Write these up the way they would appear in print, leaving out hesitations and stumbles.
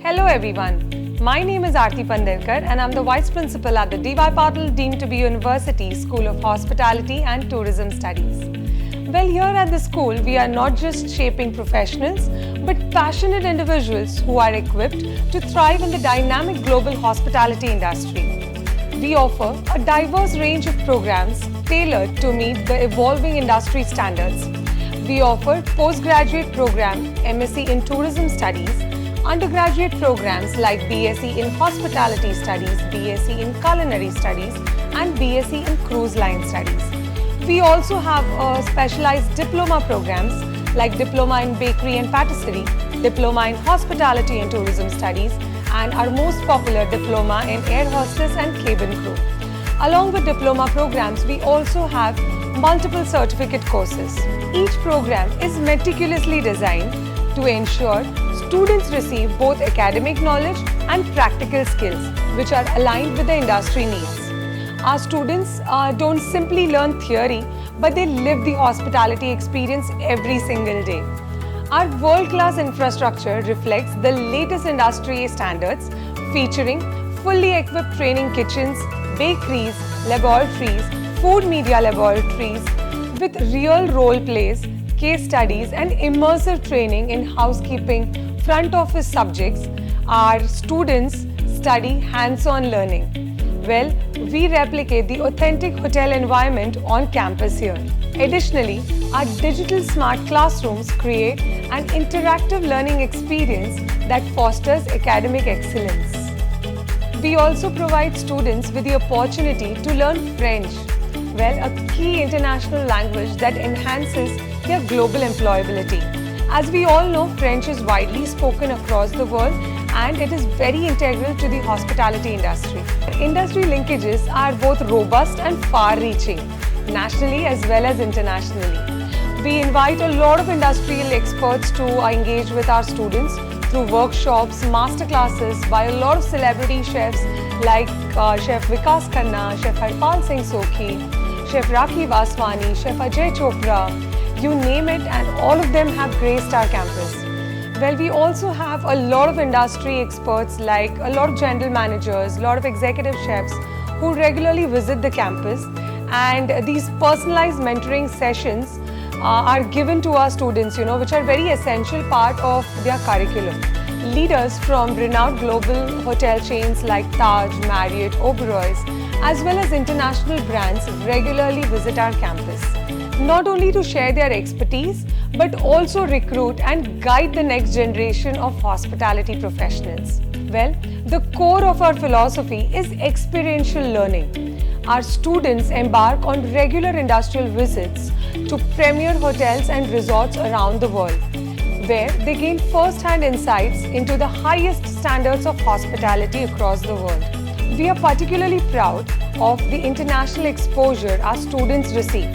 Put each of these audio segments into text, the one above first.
Hello everyone, my name is Aarti Panderkar and I'm the Vice Principal at the D.Y. Patil Deemed to be University School of Hospitality and Tourism Studies. Well, here at the school, we are not just shaping professionals, but passionate individuals who are equipped to thrive in the dynamic global hospitality industry. We offer a diverse range of programs tailored to meet the evolving industry standards. We offer postgraduate program MSc in Tourism Studies, undergraduate programs like BSc in Hospitality Studies, BSc in Culinary Studies, and BSc in Cruise Line Studies. We also have specialized diploma programs like Diploma in Bakery and Patisserie, Diploma in Hospitality and Tourism Studies, and our most popular Diploma in Air Hostess and Cabin Crew. Along with diploma programs, we also have multiple certificate courses. Each program is meticulously designed to ensure students receive both academic knowledge and practical skills which are aligned with the industry needs. Our students don't simply learn theory, but they live the hospitality experience every single day. Our world-class infrastructure reflects the latest industry standards, featuring fully equipped training kitchens, bakeries, laboratories, food media laboratories, with real role plays, case studies and immersive training in housekeeping, front office subjects. Our students study hands-on learning. Well, we replicate the authentic hotel environment on campus here. Additionally, our digital smart classrooms create an interactive learning experience that fosters academic excellence. We also provide students with the opportunity to learn French, well, a key international language that enhances their global employability. As we all know, French is widely spoken across the world and it is very integral to the hospitality industry. Industry linkages are both robust and far-reaching, nationally as well as internationally. We invite a lot of industrial experts to engage with our students through workshops, masterclasses by a lot of celebrity chefs like Chef Vikas Khanna, Chef Harpal Singh Sokhi, Chef Rakhi Vaswani, Chef Ajay Chopra, you name it, and all of them have graced our campus. Well, we also have a lot of industry experts like a lot of general managers, a lot of executive chefs who regularly visit the campus, and these personalized mentoring sessions are given to our students, which are very essential part of their curriculum. Leaders from renowned global hotel chains like Taj, Marriott, Oberoi's, as well as international brands regularly visit our campus, not only to share their expertise, but also recruit and guide the next generation of hospitality professionals. Well, the core of our philosophy is experiential learning. Our students embark on regular industrial visits to premier hotels and resorts around the world, where they gain first-hand insights into the highest standards of hospitality across the world. We are particularly proud of the international exposure our students receive,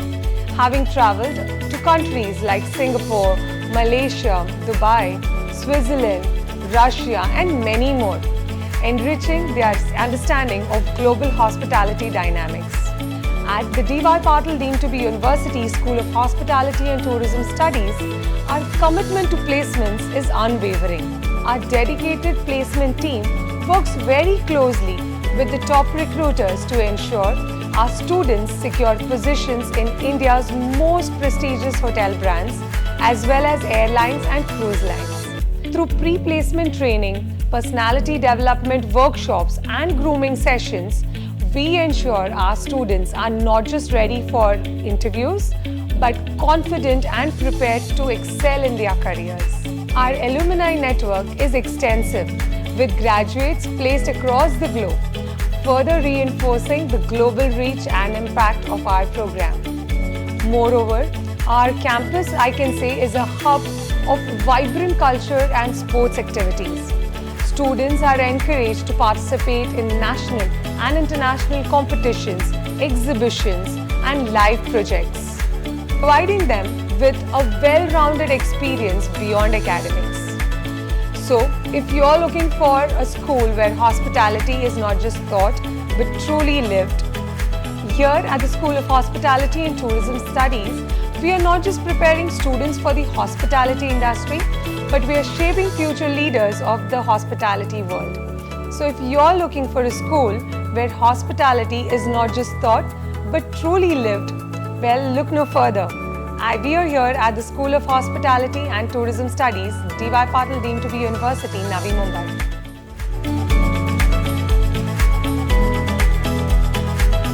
having traveled to countries like Singapore, Malaysia, Dubai, Switzerland, Russia, and many more, enriching their understanding of global hospitality dynamics. At the D.Y. Patil Deemed to be University School of Hospitality and Tourism Studies, our commitment to placements is unwavering. Our dedicated placement team works very closely with the top recruiters to ensure our students secure positions in India's most prestigious hotel brands, as well as airlines and cruise lines. Through pre-placement training, personality development workshops, and grooming sessions, we ensure our students are not just ready for interviews, but confident and prepared to excel in their careers. Our alumni network is extensive, with graduates placed across the globe, further reinforcing the global reach and impact of our program. Moreover, our campus, I can say, is a hub of vibrant culture and sports activities. Students are encouraged to participate in national and international competitions, exhibitions, and live projects, providing them with a well-rounded experience beyond academics. So, if you're looking for a school where hospitality is not just thought, but truly lived, here at the School of Hospitality and Tourism Studies, we are not just preparing students for the hospitality industry, but we are shaping future leaders of the hospitality world. So if you're looking for a school where hospitality is not just thought, but truly lived, well, look no further. We are here at the School of Hospitality and Tourism Studies, D.Y. Patil Deemed to be University, Navi Mumbai.